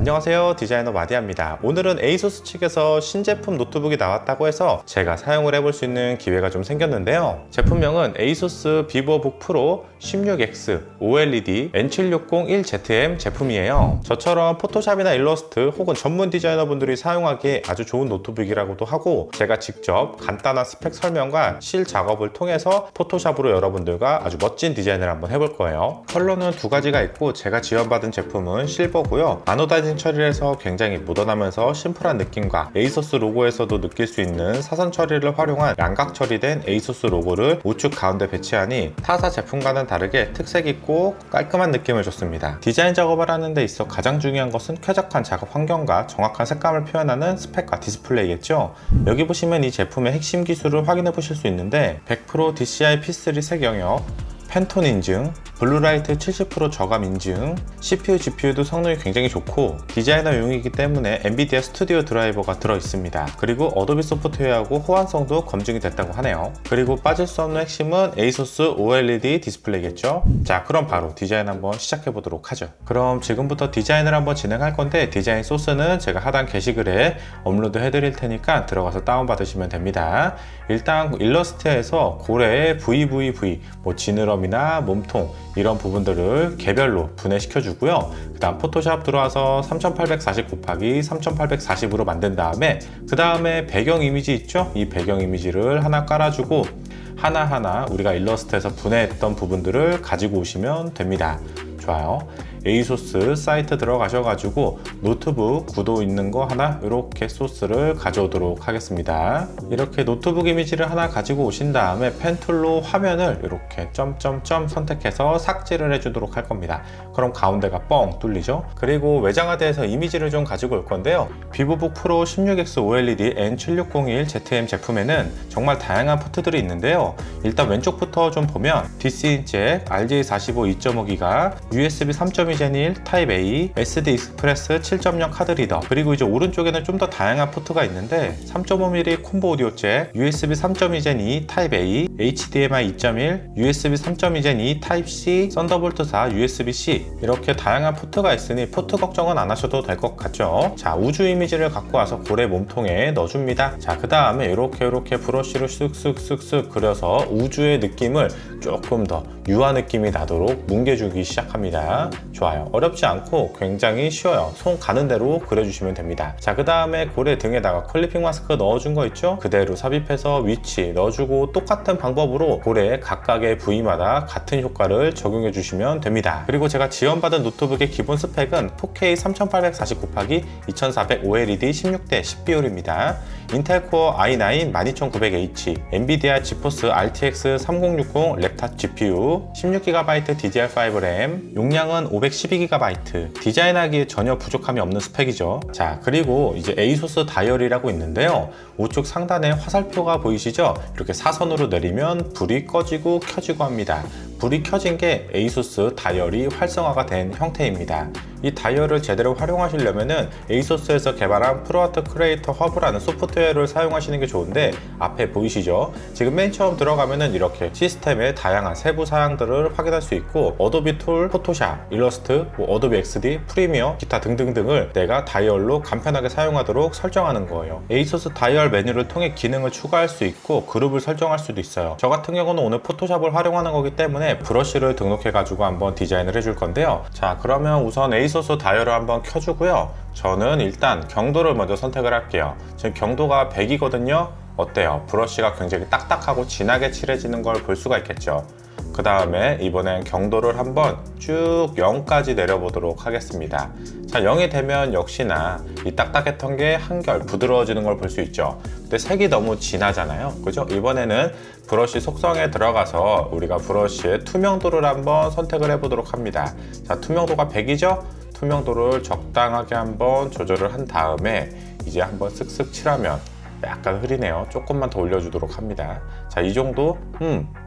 안녕하세요, 디자이너 마디아입니다. 오늘은 에이수스 측에서 신제품 노트북이 나왔다고 해서 제가 사용을 해볼 수 있는 기회가 좀 생겼는데요. 제품명은 에이수스 비보북 프로 16X OLED N7601ZM 제품이에요. 저처럼 포토샵이나 일러스트 혹은 전문 디자이너 분들이 사용하기에 아주 좋은 노트북이라고도 하고, 제가 직접 간단한 스펙 설명과 실 작업을 통해서 포토샵으로 여러분들과 아주 멋진 디자인을 한번 해볼 거예요. 컬러는 두 가지가 있고, 제가 지원받은 제품은 실버고요. 아노다이징 처리를 해서 굉장히 모던하면서 심플한 느낌과 에이수스 로고에서도 느낄 수 있는 사선 처리를 활용한 양각 처리된 에이수스 로고를 우측 가운데 배치하니 타사 제품과는 다르게 특색 있고 깔끔한 느낌을 줬습니다. 디자인 작업을 하는 데 있어 가장 중요한 것은 쾌적한 작업 환경과 정확한 색감을 표현하는 스펙과 디스플레이겠죠. 여기 보시면 이 제품의 핵심 기술을 확인해 보실 수 있는데, 100% DCI P3 색 영역, 팬톤 인증, 블루라이트 70% 저감 인증, CPU, GPU도 성능이 굉장히 좋고 디자이너용이기 때문에 엔비디아 스튜디오 드라이버가 들어있습니다. 그리고 어도비 소프트웨어하고 호환성도 검증이 됐다고 하네요. 그리고 빠질 수 없는 핵심은 에이수스 OLED 디스플레이겠죠. 자, 그럼 바로 디자인 한번 시작해 보도록 하죠. 그럼 지금부터 디자인을 한번 진행할 건데, 디자인 소스는 제가 하단 게시글에 업로드 해드릴 테니까 들어가서 다운받으시면 됩니다. 일단 일러스트에서 고래의 VVV, 지느러미나 몸통 이런 부분들을 개별로 분해시켜 주고요. 그 다음 포토샵 들어와서 3840 곱하기 3840으로 만든 다음에, 그 다음에 배경 이미지 있죠? 이 배경 이미지를 하나 깔아주고 하나하나 우리가 일러스트에서 분해했던 부분들을 가지고 오시면 됩니다. 좋아요. 에이수스 사이트 들어가셔가지고 노트북 구도 있는 거 하나 이렇게 소스를 가져오도록 하겠습니다. 이렇게 노트북 이미지를 하나 가지고 오신 다음에 펜툴로 화면을 이렇게 점점점 선택해서 삭제를 해주도록 할 겁니다. 그럼 가운데가 뻥 뚫리죠. 그리고 외장하드에서 이미지를 좀 가지고 올 건데요. 비보북 프로 16X OLED N7601ZM 제품에는 정말 다양한 포트들이 있는데요. 일단 왼쪽부터 좀 보면 DC-잭, RJ45 2.5기가, USB 3.2 Gen 1 타입 A, SD 익스프레스 7.0 카드 리더, 그리고 이제 오른쪽에는 좀 더 다양한 포트가 있는데 3.5mm 콤보 오디오 잭, USB 3.2 Gen 2 타입 A, HDMI 2.1, USB 3.2 Gen 2 타입 C, 썬더볼트 4, USB-C 이렇게 다양한 포트가 있으니 포트 걱정은 안 하셔도 될 것 같죠. 자, 우주 이미지를 갖고 와서 고래 몸통에 넣어줍니다. 자, 그 다음에 이렇게 브러쉬로 쓱쓱쓱쓱 그려서 우주의 느낌을 조금 더 유화 느낌이 나도록 뭉개주기 시작합니다. 좋아요. 어렵지 않고 굉장히 쉬워요. 손 가는 대로 그려주시면 됩니다. 자, 그 다음에 고래 등에다가 클리핑 마스크 넣어준 거 있죠? 그대로 삽입해서 위치 넣어주고 똑같은 방법으로 고래 각각의 부위마다 같은 효과를 적용해 주시면 됩니다. 그리고 제가 지원받은 노트북의 기본 스펙은 4K 3840 곱하기 2400 OLED 16대 10 비율입니다. 인텔 코어 i9 12900H, 엔비디아 지포스 RTX 3060 랩탑 GPU, 16GB DDR5 램, 용량은 512GB, 디자인하기에 전혀 부족함이 없는 스펙이죠. 자, 그리고 이제 에이수스 다이얼이라고 있는데요. 우측 상단에 화살표가 보이시죠? 이렇게 사선으로 내리면 불이 꺼지고 켜지고 합니다. 불이 켜진 게 에이수스 다이얼이 활성화가 된 형태입니다. 이 다이얼을 제대로 활용하시려면은 에이수스에서 개발한 프로아트 크리에이터 허브라는 소프트웨어를 사용하시는 게 좋은데, 앞에 보이시죠? 지금 맨 처음 들어가면은 이렇게 시스템의 다양한 세부 사양들을 확인할 수 있고, 어도비 툴, 포토샵, 일러스트, 어도비 XD, 프리미어, 기타 등등등을 내가 다이얼로 간편하게 사용하도록 설정하는 거예요. 에이수스 다이얼 메뉴를 통해 기능을 추가할 수 있고 그룹을 설정할 수도 있어요. 저 같은 경우는 오늘 포토샵을 활용하는 거기 때문에 브러쉬를 등록해 가지고 한번 디자인을 해줄 건데요. 자, 그러면 우선 에이수스 다이얼을 한번 켜주고요. 저는 일단 경도를 먼저 선택을 할게요. 지금 경도가 100이거든요 어때요? 브러쉬가 굉장히 딱딱하고 진하게 칠해지는 걸 볼 수가 있겠죠. 그 다음에 이번엔 경도를 한번 쭉 0까지 내려보도록 하겠습니다. 자, 0이 되면 역시나 이 딱딱했던 게 한결 부드러워지는 걸 볼 수 있죠. 근데 색이 너무 진하잖아요, 그죠? 이번에는 브러쉬 속성에 들어가서 우리가 브러쉬의 투명도를 한번 선택을 해보도록 합니다. 자, 투명도가 100이죠? 투명도를 적당하게 한번 조절을 한 다음에 이제 한번 쓱쓱 칠하면 약간 흐리네요. 조금만 더 올려주도록 합니다. 자, 이 정도?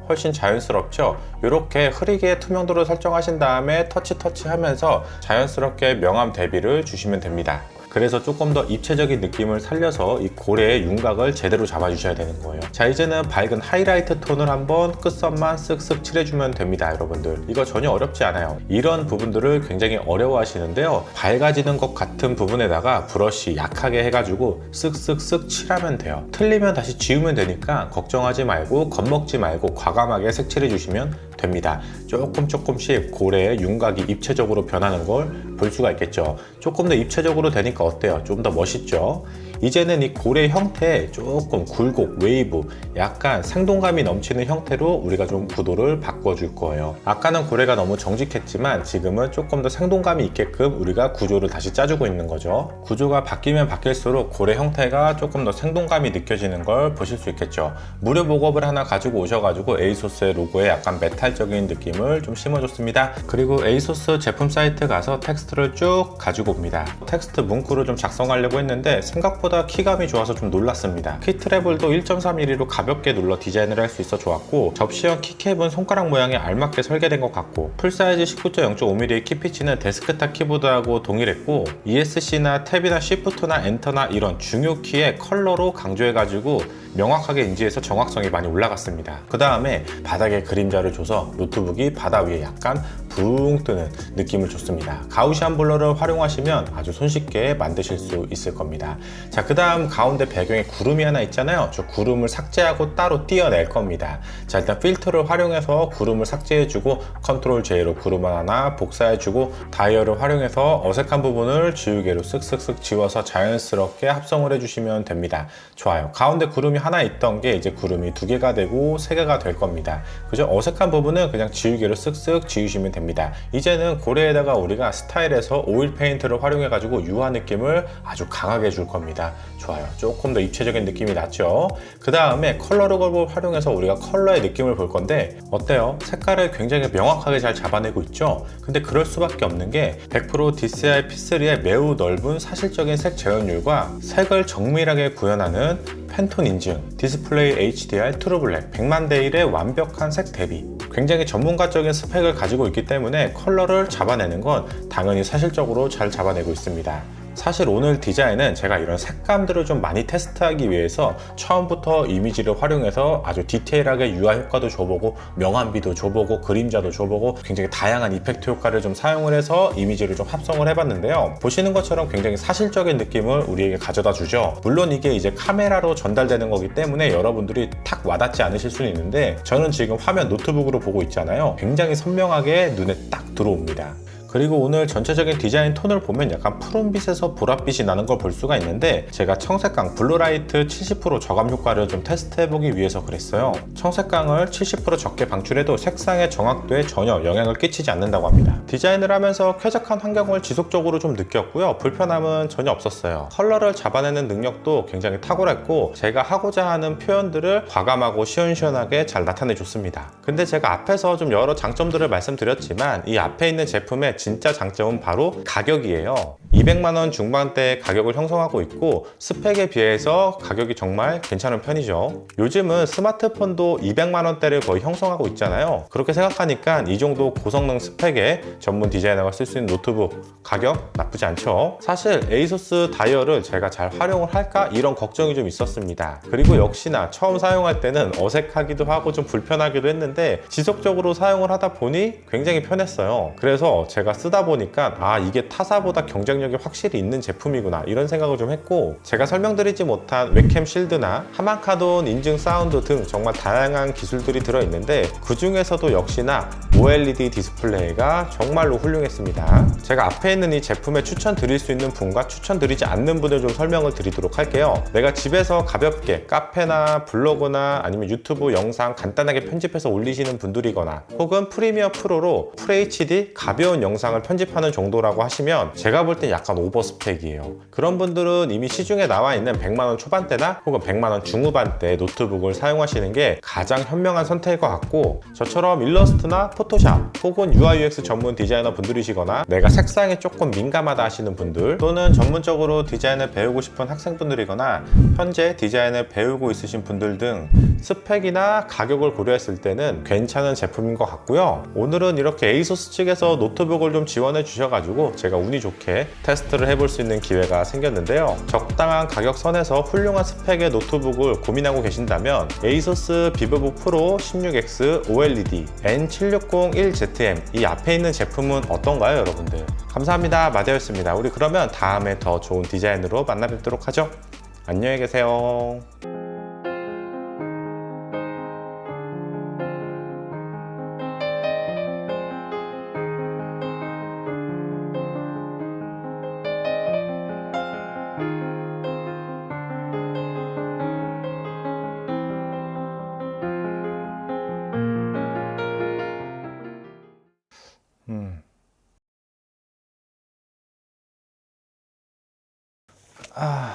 훨씬 자연스럽죠? 이렇게 흐리게 투명도를 설정하신 다음에 터치 하면서 자연스럽게 명암 대비를 주시면 됩니다. 그래서 조금 더 입체적인 느낌을 살려서 이 고래의 윤곽을 제대로 잡아주셔야 되는 거예요. 자, 이제는 밝은 하이라이트 톤을 한번 끝선만 쓱쓱 칠해주면 됩니다, 여러분들. 이거 전혀 어렵지 않아요. 이런 부분들을 굉장히 어려워하시는데요. 밝아지는 것 같은 부분에다가 브러쉬 약하게 해가지고 쓱쓱쓱 칠하면 돼요. 틀리면 다시 지우면 되니까 걱정하지 말고 겁먹지 말고 과감하게 색칠해 주시면 됩니다. 조금씩 고래의 윤곽이 입체적으로 변하는 걸 볼 수가 있겠죠. 조금 더 입체적으로 되니까 어때요? 좀 더 멋있죠? 이제는 이 고래 형태에 조금 굴곡, 웨이브, 약간 생동감이 넘치는 형태로 우리가 좀 구도를 바꿔줄 거예요. 아까는 고래가 너무 정직했지만 지금은 조금 더 생동감이 있게끔 우리가 구조를 다시 짜주고 있는 거죠. 구조가 바뀌면 바뀔수록 고래 형태가 조금 더 생동감이 느껴지는 걸 보실 수 있겠죠. 무료 목업을 하나 가지고 오셔가지고 에이소스의 로고에 약간 메탈적인 느낌을 좀 심어줬습니다. 그리고 에이소스 제품 사이트 가서 텍스트를 쭉 가지고 옵니다. 텍스트 문구를 좀 작성하려고 했는데 생각보다 키감이 좋아서 좀 놀랐습니다. 키 트래블도 1.3mm로 가볍게 눌러 디자인을 할 수 있어 좋았고, 접시형 키캡은 손가락 모양에 알맞게 설계된 것 같고, 풀사이즈 19.0.5mm의 키피치는 데스크탑 키보드하고 동일했고, ESC나 탭이나 Shift나 엔터나 이런 중요 키의 컬러로 강조해가지고 명확하게 인지해서 정확성이 많이 올라갔습니다. 그 다음에 바닥에 그림자를 줘서 노트북이 바다 위에 약간 붕 뜨는 느낌을 줬습니다. 가우시안 블러를 활용하시면 아주 손쉽게 만드실 수 있을 겁니다. 자, 그 다음 가운데 배경에 구름이 하나 있잖아요. 저 구름을 삭제하고 따로 띄어낼 겁니다. 자, 일단 필터를 활용해서 구름을 삭제해주고 컨트롤 J로 구름 하나 복사해주고 다이얼을 활용해서 어색한 부분을 지우개로 쓱쓱쓱 지워서 자연스럽게 합성을 해주시면 됩니다. 좋아요. 가운데 구름이 하나 있던 게 이제 구름이 2개가 되고 3개가 될 겁니다. 그죠? 어색한 부분은 그냥 지우개로 쓱쓱 지우시면 됩니다. 이제는 고래에다가 우리가 스타일에서 오일 페인트를 활용해 가지고 유화 느낌을 아주 강하게 줄 겁니다. 좋아요. 조금 더 입체적인 느낌이 났죠. 그 다음에 컬러 룩을 활용해서 우리가 컬러의 느낌을 볼 건데 어때요? 색깔을 굉장히 명확하게 잘 잡아내고 있죠. 근데 그럴 수밖에 없는 게 100% DCI P3의 매우 넓은 사실적인 색 재현율과 색을 정밀하게 구현하는 팬톤 인증, 디스플레이 HDR 트루블랙 100만 대 1의 완벽한 색 대비, 굉장히 전문가적인 스펙을 가지고 있기 때문에 컬러를 잡아내는 건 당연히 사실적으로 잘 잡아내고 있습니다. 사실 오늘 디자인은 제가 이런 색감들을 좀 많이 테스트하기 위해서 처음부터 이미지를 활용해서 아주 디테일하게 유화 효과도 줘보고 명암비도 줘보고 그림자도 줘보고 굉장히 다양한 이펙트 효과를 좀 사용을 해서 이미지를 좀 합성을 해봤는데요. 보시는 것처럼 굉장히 사실적인 느낌을 우리에게 가져다 주죠. 물론 이게 이제 카메라로 전달되는 거기 때문에 여러분들이 탁 와닿지 않으실 수는 있는데 저는 지금 화면 노트북으로 보고 있잖아요. 굉장히 선명하게 눈에 딱 들어옵니다. 그리고 오늘 전체적인 디자인 톤을 보면 약간 푸른빛에서 보랏빛이 나는 걸 볼 수가 있는데 제가 청색강 블루라이트 70% 저감 효과를 좀 테스트해보기 위해서 그랬어요. 청색강을 70% 적게 방출해도 색상의 정확도에 전혀 영향을 끼치지 않는다고 합니다. 디자인을 하면서 쾌적한 환경을 지속적으로 좀 느꼈고요. 불편함은 전혀 없었어요. 컬러를 잡아내는 능력도 굉장히 탁월했고 제가 하고자 하는 표현들을 과감하고 시원시원하게 잘 나타내줬습니다. 근데 제가 앞에서 좀 여러 장점들을 말씀드렸지만 이 앞에 있는 제품의 진짜 장점은 바로 가격이에요. 200만원 중반대의 가격을 형성하고 있고 스펙에 비해서 가격이 정말 괜찮은 편이죠. 요즘은 스마트폰도 200만원대를 거의 형성하고 있잖아요. 그렇게 생각하니까 이 정도 고성능 스펙에 전문 디자이너가 쓸 수 있는 노트북 가격 나쁘지 않죠. 사실 에이소스 다이얼을 제가 잘 활용을 할까 이런 걱정이 좀 있었습니다. 그리고 역시나 처음 사용할 때는 어색하기도 하고 좀 불편하기도 했는데 지속적으로 사용을 하다 보니 굉장히 편했어요. 그래서 제가 쓰다 보니까 아, 이게 타사보다 경쟁력이 확실히 있는 제품이구나 이런 생각을 좀 했고, 제가 설명드리지 못한 웹캠 실드나 하만카돈 인증 사운드 등 정말 다양한 기술들이 들어있는데 그 중에서도 역시나 OLED 디스플레이가 정말로 훌륭했습니다. 제가 앞에 있는 이 제품에 추천드릴 수 있는 분과 추천드리지 않는 분을 좀 설명을 드리도록 할게요. 내가 집에서 가볍게 카페나 블로그나 아니면 유튜브 영상 간단하게 편집해서 올리시는 분들이거나 혹은 프리미어 프로로 FHD 가벼운 영상을 편집하는 정도라고 하시면 제가 볼 땐 약간 오버 스펙이에요. 그런 분들은 이미 시중에 나와 있는 100만원 초반대나 혹은 100만원 중후반대 노트북을 사용하시는 게 가장 현명한 선택일 것 같고, 저처럼 일러스트나 포토샵 혹은 UI UX 전문 디자이너 분들이시거나 내가 색상에 조금 민감하다 하시는 분들, 또는 전문적으로 디자인을 배우고 싶은 학생분들이거나 현재 디자인을 배우고 있으신 분들 등 스펙이나 가격을 고려했을 때는 괜찮은 제품인 것 같고요. 오늘은 이렇게 에이소스 측에서 노트북을 좀 지원해 주셔가지고 제가 운이 좋게 테스트를 해볼 수 있는 기회가 생겼는데요. 적당한 가격선에서 훌륭한 스펙의 노트북을 고민하고 계신다면 ASUS 비보북 프로 16X OLED N7601ZM 이 앞에 있는 제품은 어떤가요, 여러분들? 감사합니다. 마대였습니다. 우리 그러면 다음에 더 좋은 디자인으로 만나 뵙도록 하죠. 안녕히 계세요. 아...